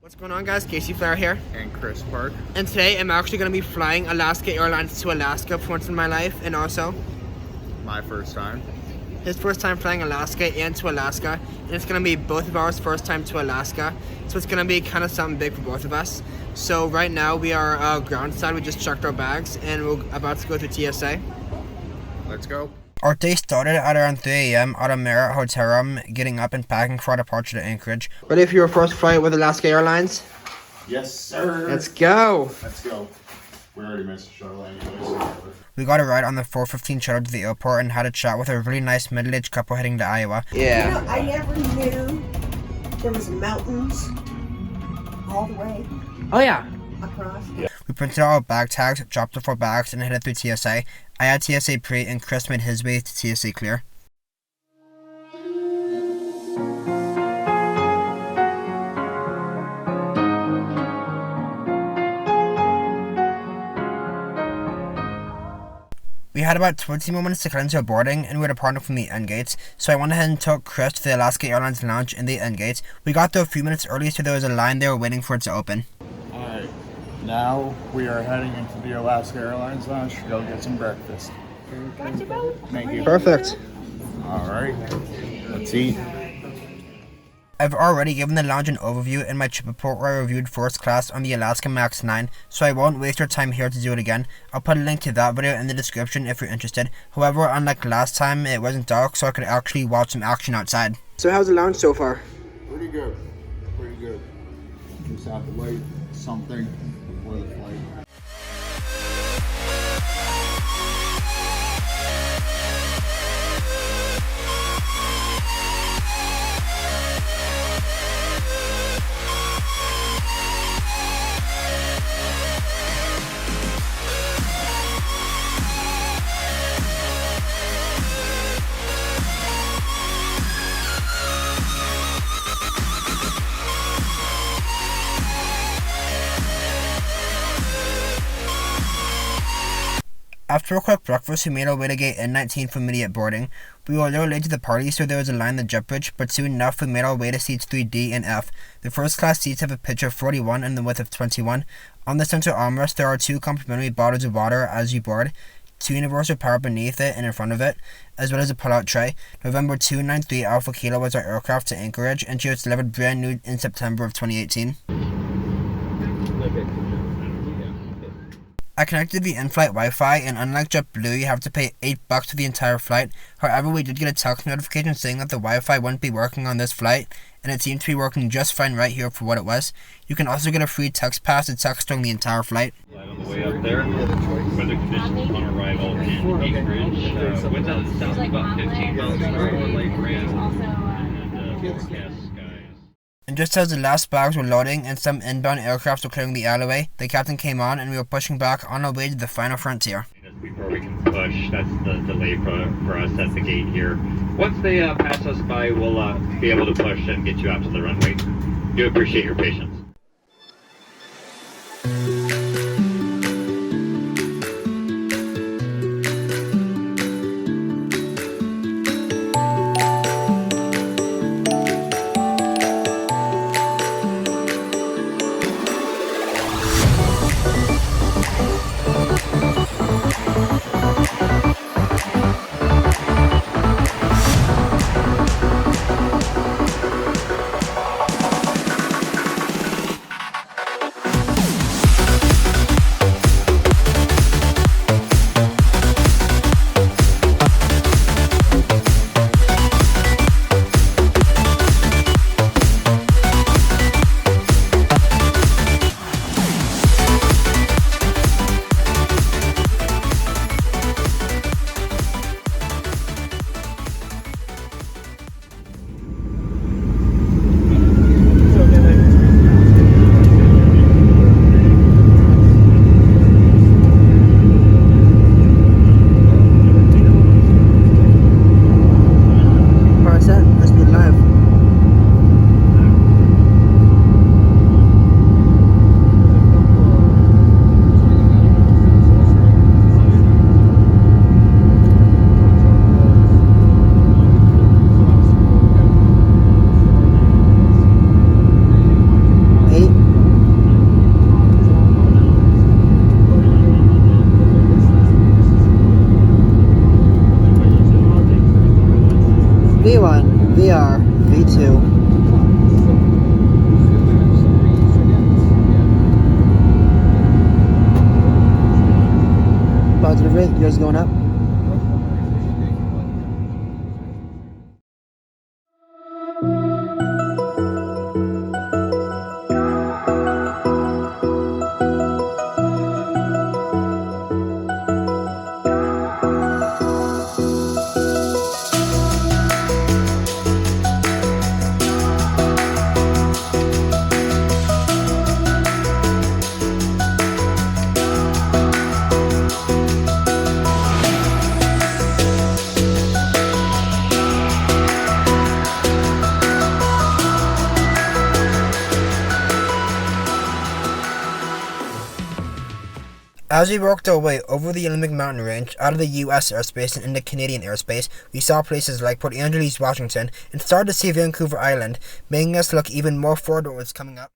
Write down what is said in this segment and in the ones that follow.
What's going on, guys? Casey Flower here. And Chris Park. And today I'm actually going to be flying Alaska Airlines to Alaska for once in my life, and also My first time. his first time flying Alaska and to Alaska, and it's going to be both of ours first time to Alaska, so it's going to be kind of something big for both of us. So right now we are ground side. We just checked our bags and we're about to go through TSA. Let's go. Our day started at around 3 a.m. at a Marriott hotel room, getting up and packing for our departure to Anchorage. Ready for your first flight with Alaska Airlines? Yes, sir. Let's go! Let's go. We already missed the shuttle anyway. We got a ride on the 4:15 shuttle to the airport and had a chat with a really nice middle-aged couple heading to Iowa. Yeah. You know, I never knew there was mountains all the way Oh yeah. across. We printed out our bag tags, dropped off our bags, and headed through TSA. I had TSA pre, and Chris made his way to TSA clear. We had about 20 more minutes to get into our boarding, and we were departing from the end gates, so I went ahead and took Chris to the Alaska Airlines lounge in the end gates. We got there a few minutes early, so there was a line there waiting for it to open. Alright, now we are heading into the Alaska Airlines lounge to go get some breakfast. Thank you. Perfect. Alright, let's eat. I've already given the lounge an overview in my trip report where I reviewed First Class on the Alaska Max 9, so I won't waste your time here to do it again. I'll put a link to that video in the description if you're interested. However, unlike last time, it wasn't dark, so I could actually watch some action outside. So how's the lounge so far? Pretty good. Pretty good. Just have to wait something before the flight. After a quick breakfast, we made our way to gate N19 for immediate boarding. We were a little late to the party, so there was a line in the jet bridge, but soon enough we made our way to seats 3D and F. The first class seats have a pitch of 41 and the width of 21. On the center armrest there are 2 complimentary bottles of water as you board, 2 universal power beneath it and in front of it, as well as a pull-out tray. November 293 Alpha Kilo was our aircraft to Anchorage, and she was delivered brand new in September of 2018. I connected the in-flight Wi-Fi, and unlike JetBlue, you have to pay $8 for the entire flight. However, we did get a text notification saying that the Wi-Fi wouldn't be working on this flight, and it seemed to be working just fine right here for what it was. You can also get a free text pass to text during the entire flight. On the way up there, weather conditions on arrival in Anchorage. Winds out of the south about 15 miles per hour, light rain, and forecast skies. And just as the last bags were loading and some inbound aircraft were clearing the alleyway, the captain came on and we were pushing back on our way to the final frontier. Before we can push, that's the delay for us at the gate here. Once they pass us by, we'll be able to push and get you out to the runway. Do appreciate your patience. numbers going up? As we worked our way over the Olympic Mountain Range, out of the US airspace and into Canadian airspace, we saw places like Port Angeles, Washington, and started to see Vancouver Island, making us look even more forward to what's coming up.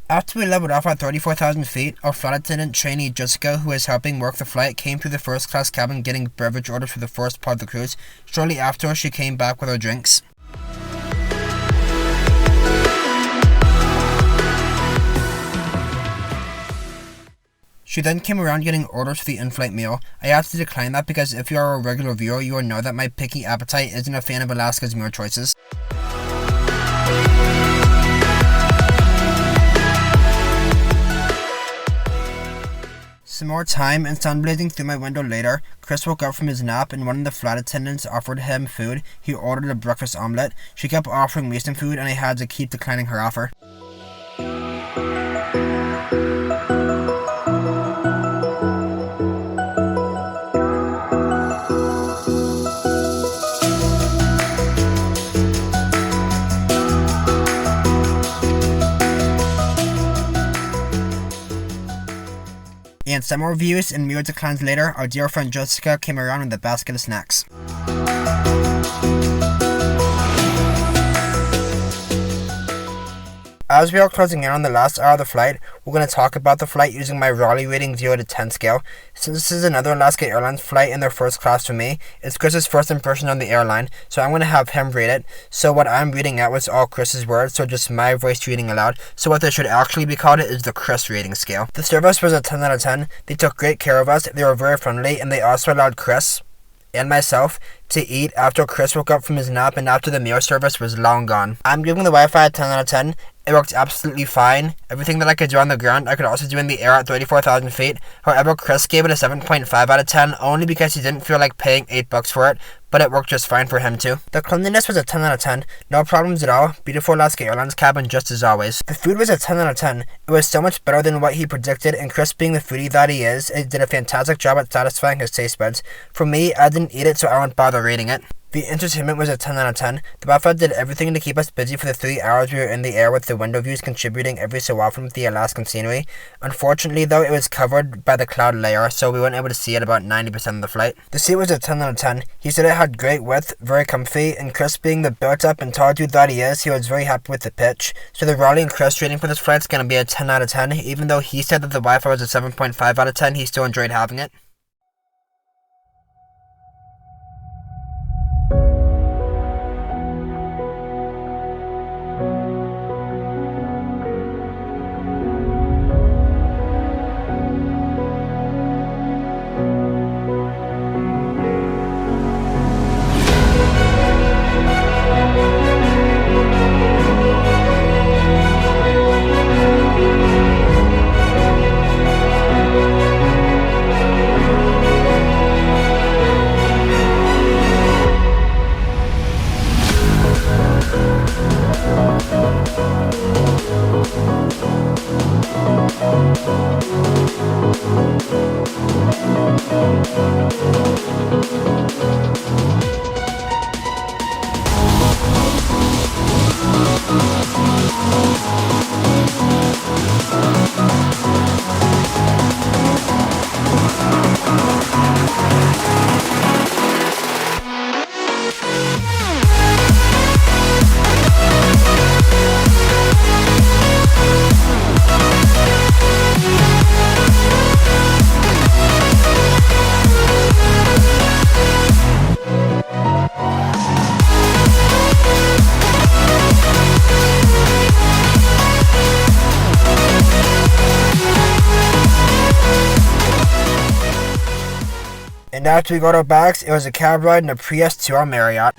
After we leveled off at 34,000 feet, our flight attendant trainee Jessica, who was helping work the flight, came through the first class cabin getting beverage orders for the first part of the cruise. Shortly after, she came back with our drinks. She then came around getting orders for the in-flight meal. I had to decline that because if you are a regular viewer, you will know that my picky appetite isn't a fan of Alaska's meal choices. Some more time and sun blazing through my window later, Chris woke up from his nap and one of the flight attendants offered him food. He ordered a breakfast omelette. She kept offering me some food and I had to keep declining her offer. And some more views and meal declines later, our dear friend Jessica came around with a basket of snacks. As we are closing in on the last hour of the flight, we're going to talk about the flight using my Raleigh rating 0 to 10 scale. Since this is another Alaska Airlines flight in their first class for me, it's Chris's first impression on the airline, so I'm going to have him rate it. So what I'm reading out was all Chris's words, so just my voice reading aloud. So what this should actually be called is the Chris rating scale. The service was a 10 out of 10. They took great care of us, they were very friendly, and they also allowed Chris and myself to eat after Chris woke up from his nap and after the meal service was long gone. I'm giving the Wi-Fi a 10 out of 10. It worked absolutely fine. Everything that I could do on the ground, I could also do in the air at 34,000 feet. However, Chris gave it a 7.5 out of 10, only because he didn't feel like paying $8 for it, but it worked just fine for him too. The cleanliness was a 10 out of 10. No problems at all. Beautiful Alaska Airlines cabin just as always. The food was a 10 out of 10. It was so much better than what he predicted, and Chris, being the foodie that he is, it did a fantastic job at satisfying his taste buds. For me, I didn't eat it, so I won't bother rating it. The entertainment was a 10 out of 10. The buffet did everything to keep us busy for the 3 hours we were in the air, with the window views contributing every so often with the Alaskan scenery. Unfortunately though, it was covered by the cloud layer, so we weren't able to see it about 90% of the flight. The seat was a 10 out of 10. He said it had great width, very comfy, and Chris, being the built up and tall dude that he is, he was very happy with the pitch. So the Raleigh and Chris rating for this flight is going to be a 10 out of 10. Even though he said that the Wi-Fi was a 7.5 out of 10, he still enjoyed having it. now after we got our bags, it was a cab ride and a Prius to our Marriott.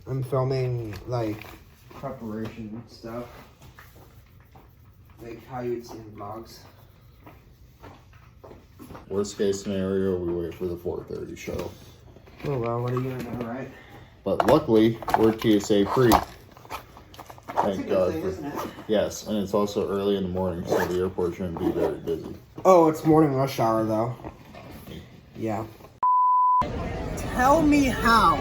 I'm filming like preparation stuff, like how you'd see in vlogs. Worst case scenario, we wait for the 4:30 show. Oh well, what are you gonna do, right? But luckily, we're TSA free. Thank God. Isn't it? Yes, and it's also early in the morning, so the airport shouldn't be very busy. Oh, it's morning rush hour though. Yeah. Tell me how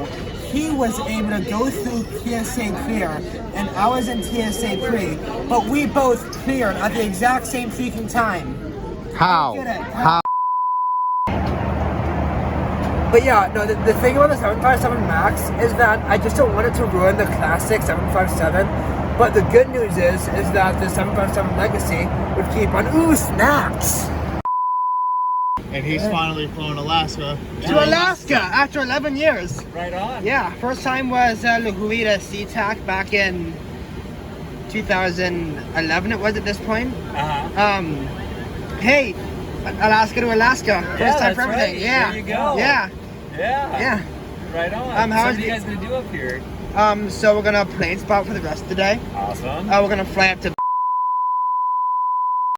he was able to go through TSA clear and I was in TSA 3, but we both cleared at the exact same freaking time. How? How? But yeah, no, the thing about the 757 MAX is that I just don't want it to ruin the classic 757. But the good news is that the 757 Legacy would keep on. Ooh, snacks! And he's finally flown Alaska. To Alaska after 11 years. Right on. Yeah, first time was La Huida SeaTac back in 2011. It was at this point. Hey, Alaska to Alaska. First time for everything. Right. Yeah. There you go. Yeah. Yeah. Yeah. Right on. How So is what are you the- guys gonna do up here? So we're gonna plane spot for the rest of the day. Awesome. We're gonna fly up to